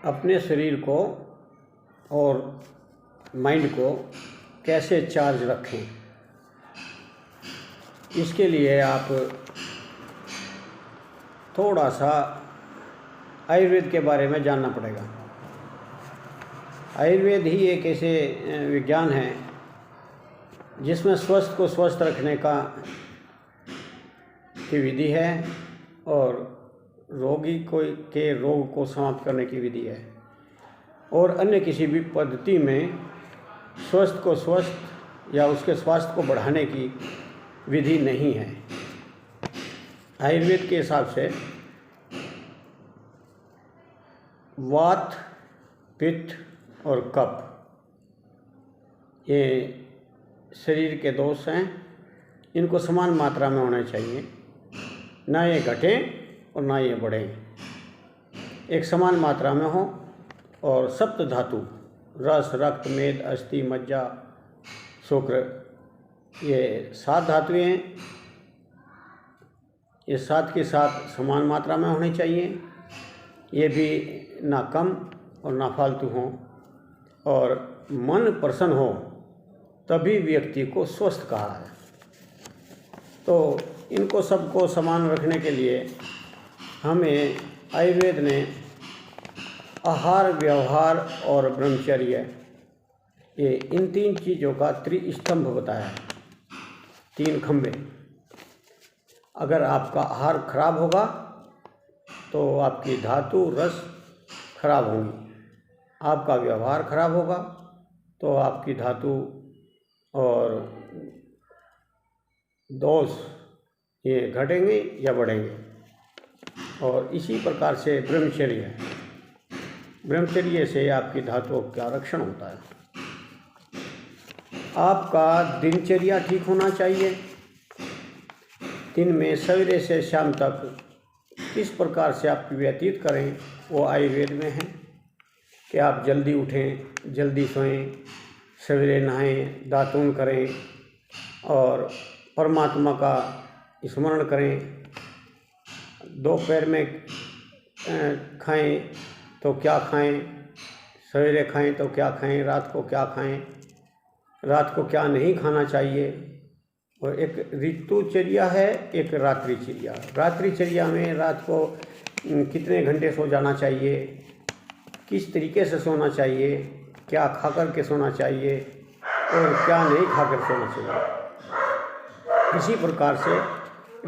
अपने शरीर को और माइंड को कैसे चार्ज रखें, इसके लिए आप थोड़ा सा आयुर्वेद के बारे में जानना पड़ेगा। आयुर्वेद ही एक ऐसे विज्ञान है जिसमें स्वस्थ को स्वस्थ रखने की विधि है और रोगी के रोग को समाप्त करने की विधि है, और अन्य किसी भी पद्धति में स्वस्थ को स्वस्थ या उसके स्वास्थ्य को बढ़ाने की विधि नहीं है। आयुर्वेद के हिसाब से वात, पित्त और कफ ये शरीर के दोष हैं। इनको समान मात्रा में होना चाहिए, ना ये घटें और ना ये बढ़ें, एक समान मात्रा में हो। और सप्त धातु रस, रक्त, मेद, अस्थि, मज्जा, शुक्र, ये 7 धातुएं हैं। ये 7 के साथ समान मात्रा में होनी चाहिए। ये भी ना कम और ना फालतू हों, और मन प्रसन्न हो तभी व्यक्ति को स्वस्थ कहा है। तो इनको सबको समान रखने के लिए हमें आयुर्वेद ने आहार, व्यवहार और ब्रह्मचर्य, ये इन 3 चीज़ों का त्रिस्तंभ बताया है, 3 खंभे। अगर आपका आहार खराब होगा तो आपकी धातु रस खराब होंगी, आपका व्यवहार खराब होगा तो आपकी धातु और दोष ये घटेंगे या बढ़ेंगे। और इसी प्रकार से ब्रह्मचर्य से आपकी धातुओं का रक्षण होता है। आपका दिनचर्या ठीक होना चाहिए। दिन में सवेरे से शाम तक किस प्रकार से आप व्यतीत करें वो आयुर्वेद में है कि आप जल्दी उठें, जल्दी सोएं, सवेरे नहाएं, दातून करें और परमात्मा का स्मरण करें। दोपहर में खाएं तो क्या खाएं, सवेरे खाएं तो क्या खाएं, रात को क्या खाएं, रात को क्या नहीं खाना चाहिए। और एक ऋतुचर्या है, एक रात्रिचर्या। रात्रिचर्या में रात को कितने घंटे सो जाना चाहिए, किस तरीके से सोना चाहिए, क्या खा कर के सोना चाहिए और क्या नहीं खा कर सोना चाहिए। इसी प्रकार से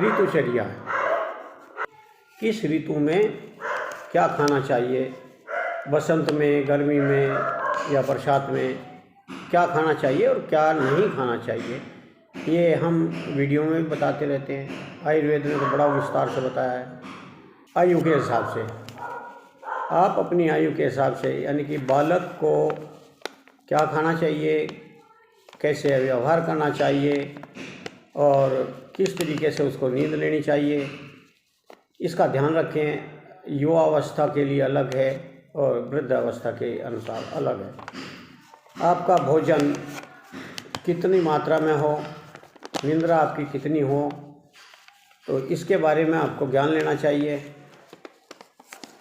ऋतुचर्या है, किस ऋतु में क्या खाना चाहिए, बसंत में, गर्मी में या बरसात में क्या खाना चाहिए और क्या नहीं खाना चाहिए, ये हम वीडियो में भी बताते रहते हैं। आयुर्वेद ने तो बड़ा विस्तार से बताया है। आयु के हिसाब से आप अपनी आयु के हिसाब से, यानी कि बालक को क्या खाना चाहिए, कैसे व्यवहार करना चाहिए और किस तरीके से उसको नींद लेनी चाहिए, इसका ध्यान रखें। युवावस्था के लिए अलग है और वृद्धावस्था के अनुसार अलग है। आपका भोजन कितनी मात्रा में हो, निद्रा आपकी कितनी हो, तो इसके बारे में आपको ज्ञान लेना चाहिए।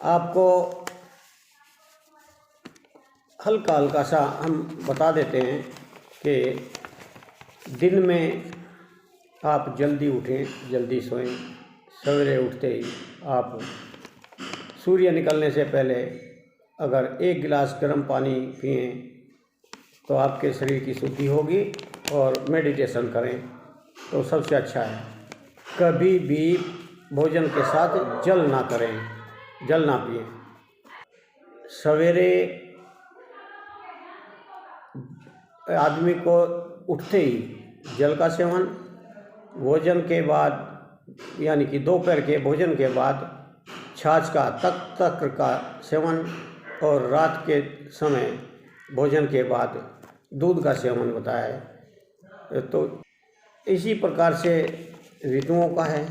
आपको हल्का हल्का सा हम बता देते हैं कि दिन में आप जल्दी उठें, जल्दी सोएं। सवेरे उठते ही आप सूर्य निकलने से पहले अगर 1 गिलास गर्म पानी पिएं तो आपके शरीर की शुद्धि होगी, और मेडिटेशन करें तो सबसे अच्छा है। कभी भी भोजन के साथ जल ना करें, जल ना पिएं। सवेरे आदमी को उठते ही जल का सेवन, भोजन के बाद यानी कि दोपहर के भोजन के बाद छाछ का, तक्र का सेवन, और रात के समय भोजन के बाद दूध का सेवन बताया है। तो इसी प्रकार से ऋतुओं का है।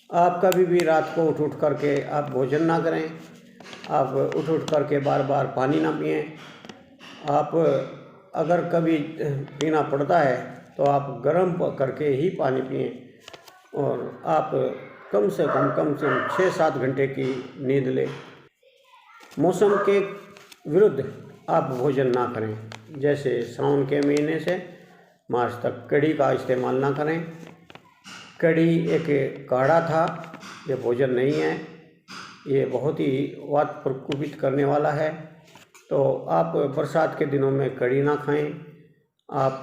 आप कभी भी रात को उठ करके आप भोजन ना करें, आप उठ करके बार बार पानी ना पिएं। आप अगर कभी पीना पड़ता है तो आप गर्म करके ही पानी पिएं, और आप कम से कम 6-7 घंटे की नींद लें। मौसम के विरुद्ध आप भोजन ना करें। जैसे सावन के महीने से मार्च तक कढ़ी का इस्तेमाल ना करें। कढ़ी एक काढ़ा था, ये भोजन नहीं है, ये बहुत ही वात प्रकोपित करने वाला है। तो आप बरसात के दिनों में कढ़ी ना खाएं। आप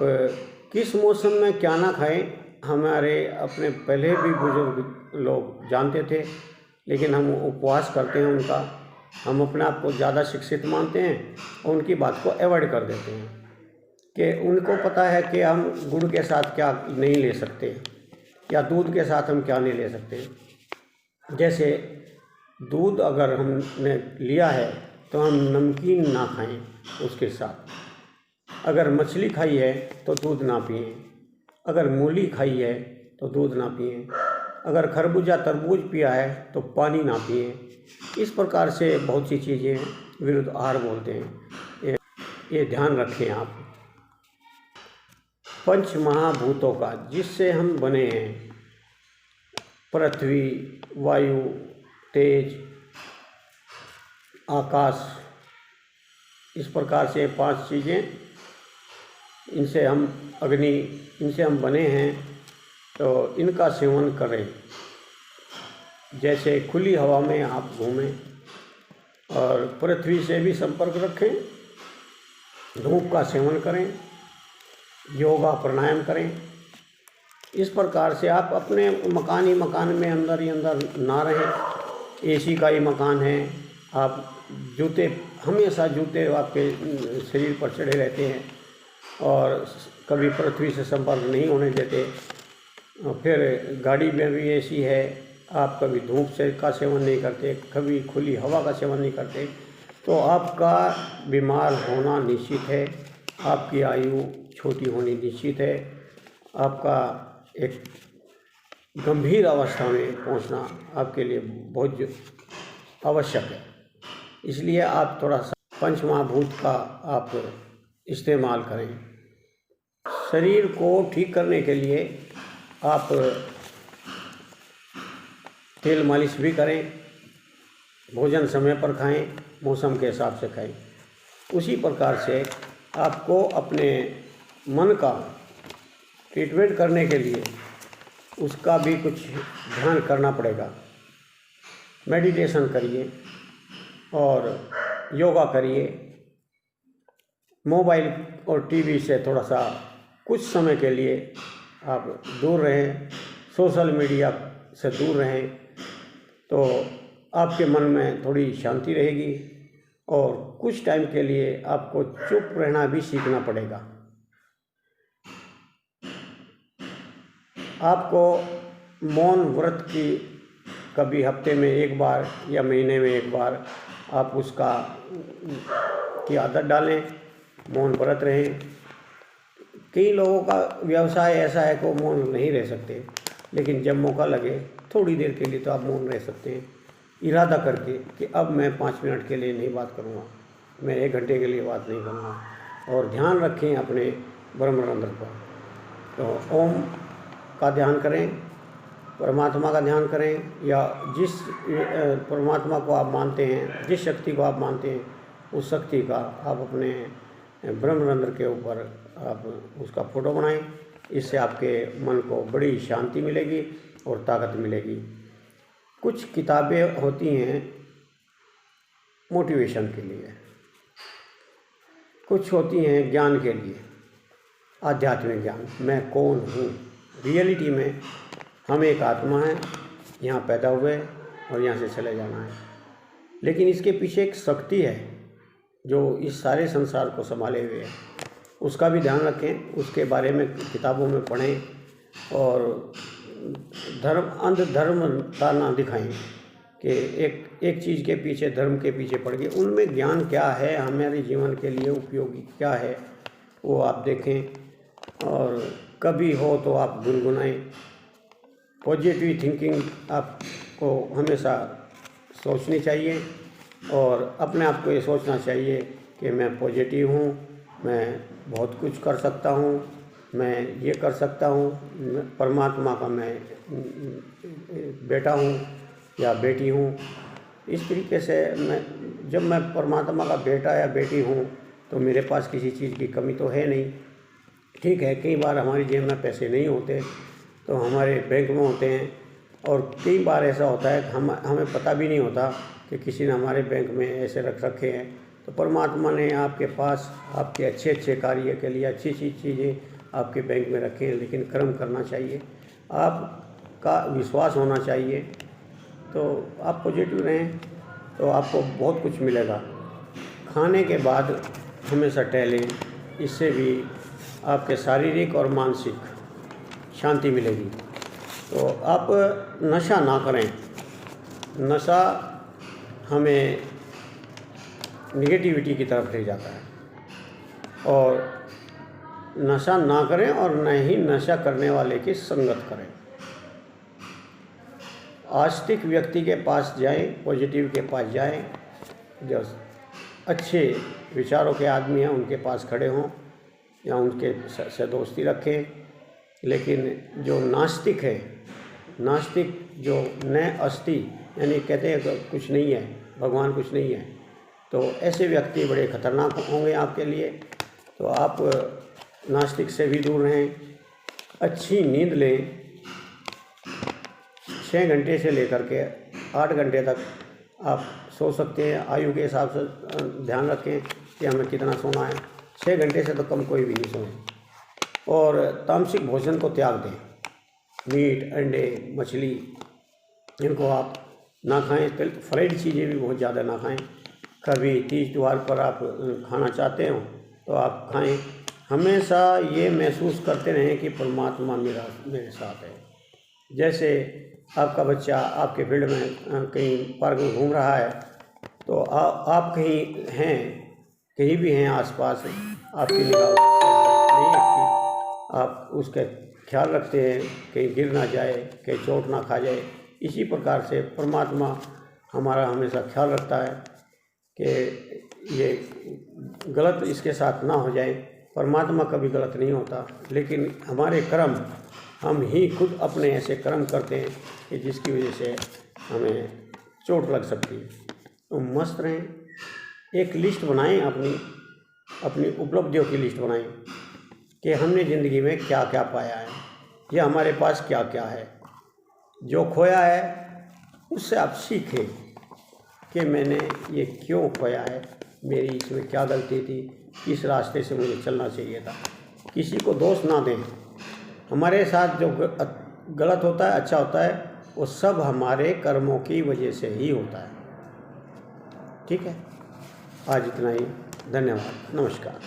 किस मौसम में क्या ना खाएं, हमारे अपने पहले भी बुजुर्ग लोग जानते थे, लेकिन हम उपवास करते हैं उनका। हम अपने आप को ज़्यादा शिक्षित मानते हैं और उनकी बात को अवॉइड कर देते हैं कि उनको पता है कि हम गुड़ के साथ क्या नहीं ले सकते या दूध के साथ हम क्या नहीं ले सकते। जैसे दूध अगर हमने लिया है तो हम नमकीन ना खाएं उसके साथ। अगर मछली खाई है तो दूध ना पिएं। अगर मूली खाई है तो दूध ना पिएं। अगर खरबूजा तरबूज पिया है तो पानी ना पिएं। इस प्रकार से बहुत सी चीज़ें विरुद्ध आहार बोलते हैं, ये ध्यान रखें आप। पंच महाभूतों का जिससे हम बने हैं, पृथ्वी, वायु, तेज, आकाश, इस प्रकार से 5 चीज़ें, इनसे हम अग्नि, इनसे हम बने हैं, तो इनका सेवन करें। जैसे खुली हवा में आप घूमें और पृथ्वी से भी संपर्क रखें, धूप का सेवन करें, योगा प्राणायाम करें। इस प्रकार से आप अपने मकान में अंदर ही अंदर ना रहें। एसी का ही मकान है, आप जूते, हमेशा जूते आपके शरीर पर चढ़े रहते हैं और कभी पृथ्वी से संपर्क नहीं होने देते। फिर गाड़ी में भी एसी है, आप कभी धूप से का सेवन नहीं करते, कभी खुली हवा का सेवन नहीं करते, तो आपका बीमार होना निश्चित है, आपकी आयु छोटी होनी निश्चित है, आपका एक गंभीर अवस्था में पहुंचना आपके लिए बहुत आवश्यक है। इसलिए आप थोड़ा सा पंचमहाभूत का आप इस्तेमाल करें। शरीर को ठीक करने के लिए आप तेल मालिश भी करें, भोजन समय पर खाएं, मौसम के हिसाब से खाएं। उसी प्रकार से आपको अपने मन का ट्रीटमेंट करने के लिए उसका भी कुछ ध्यान करना पड़ेगा। मेडिटेशन करिए और योगा करिए। मोबाइल और टीवी से थोड़ा सा कुछ समय के लिए आप दूर रहें, सोशल मीडिया से दूर रहें, तो आपके मन में थोड़ी शांति रहेगी। और कुछ टाइम के लिए आपको चुप रहना भी सीखना पड़ेगा। आपको मौन व्रत की कभी हफ्ते में 1 बार या महीने में 1 बार आप उसका की आदत डालें, मौन व्रत रहें। कई लोगों का व्यवसाय ऐसा है कि वो मौन नहीं रह सकते, लेकिन जब मौका लगे थोड़ी देर के लिए तो आप मौन रह सकते हैं, इरादा करके कि अब मैं 5 मिनट के लिए नहीं बात करूँगा, मैं 1 घंटे के लिए बात नहीं करूँगा। और ध्यान रखें अपने ब्रह्मरंध्र पर। तो ओम का ध्यान करें, परमात्मा का ध्यान करें, या जिस परमात्मा को आप मानते हैं, जिस शक्ति को आप मानते हैं, उस शक्ति का आप अपने ब्रह्मरंध्र के ऊपर आप उसका फ़ोटो बनाएं। इससे आपके मन को बड़ी शांति मिलेगी और ताकत मिलेगी। कुछ किताबें होती हैं मोटिवेशन के लिए, कुछ होती हैं ज्ञान के लिए, आध्यात्मिक ज्ञान, मैं कौन हूँ। रियलिटी में हम एक आत्मा हैं, यहाँ पैदा हुए और यहाँ से चले जाना है, लेकिन इसके पीछे एक शक्ति है जो इस सारे संसार को संभाले हुए है। उसका भी ध्यान रखें, उसके बारे में किताबों में पढ़ें और अंधधर्मता ना दिखाएं कि एक चीज़ के पीछे, धर्म के पीछे पड़ गए। उनमें ज्ञान क्या है, हमारे जीवन के लिए उपयोगी क्या है, वो आप देखें। और कभी हो तो आप गुनगुनाएं। पॉजिटिव थिंकिंग आपको हमेशा सोचनी चाहिए और अपने आप को ये सोचना चाहिए कि मैं पॉजिटिव हूँ, मैं बहुत कुछ कर सकता हूँ, मैं ये कर सकता हूँ, परमात्मा का मैं बेटा हूँ या बेटी हूँ। इस तरीके से मैं जब मैं परमात्मा का बेटा या बेटी हूँ तो मेरे पास किसी चीज़ की कमी तो है नहीं। ठीक है, कई बार हमारी जेब में पैसे नहीं होते तो हमारे बैंक में होते हैं, और कई बार ऐसा होता है कि हमें पता भी नहीं होता कि किसी ने हमारे बैंक में ऐसे रख रखे हैं। तो परमात्मा ने आपके पास आपके अच्छे अच्छे कार्य के लिए अच्छी अच्छी चीज़ें आपके बैंक में रखे हैं, लेकिन कर्म करना चाहिए, आपका विश्वास होना चाहिए। तो आप पॉजिटिव रहें तो आपको बहुत कुछ मिलेगा। खाने के बाद हमेशा टहलें, इससे भी आपके शारीरिक और मानसिक शांति मिलेगी। तो आप नशा ना करें, नशा हमें निगेटिविटी की तरफ ले जाता है, और नशा ना करें और न ही नशा करने वाले की संगत करें। आस्तिक व्यक्ति के पास जाएं, पॉजिटिव के पास जाएं, जो अच्छे विचारों के आदमी हैं उनके पास खड़े हों या उनके से दोस्ती रखें। लेकिन जो नास्तिक है, नास्तिक जो न अस्ति यानी कहते हैं कि कुछ नहीं है, भगवान कुछ नहीं है, तो ऐसे व्यक्ति बड़े खतरनाक होंगे आपके लिए। तो आप नास्तिक से भी दूर रहें, अच्छी नींद लें, 6 घंटे से लेकर के 8 घंटे तक आप सो सकते हैं। आयु के हिसाब से ध्यान रखें कि हमें कितना सोना है। 6 घंटे से तो कम कोई भी नहीं सोए। और तामसिक भोजन को त्याग दें, मीट, अंडे, मछली इनको आप ना खाएं। फ्राइड चीज़ें भी बहुत ज़्यादा ना खाएं। कभी तीज त्यौहार पर आप खाना चाहते हो तो आप खाएं। हमेशा ये महसूस करते रहें कि परमात्मा मेरे साथ है। जैसे आपका बच्चा आपके फील्ड में कहीं पार्क में घूम रहा है, तो आप कहीं हैं, कहीं भी हैं आसपास, आपकी निगाह नहीं हटती, आप उसका ख्याल रखते हैं कहीं गिर ना जाए, कहीं चोट ना खा जाए। इसी प्रकार से परमात्मा हमारा हमेशा ख्याल रखता है कि ये गलत इसके साथ ना हो जाए। परमात्मा कभी गलत नहीं होता, लेकिन हमारे कर्म, हम ही खुद अपने ऐसे कर्म करते हैं कि जिसकी वजह से हमें चोट लग सकती है। तो मस्त रहें, एक लिस्ट बनाएं, अपनी उपलब्धियों की लिस्ट बनाएं कि हमने ज़िंदगी में क्या क्या पाया है या हमारे पास क्या क्या है। जो खोया है उससे आप सीखें कि मैंने ये क्यों खोया है, मेरी इसमें क्या गलती थी, किस रास्ते से मुझे चलना चाहिए था। किसी को दोष ना दें। हमारे साथ जो गलत होता है, अच्छा होता है, वो सब हमारे कर्मों की वजह से ही होता है। ठीक है, आज इतना ही। धन्यवाद, नमस्कार।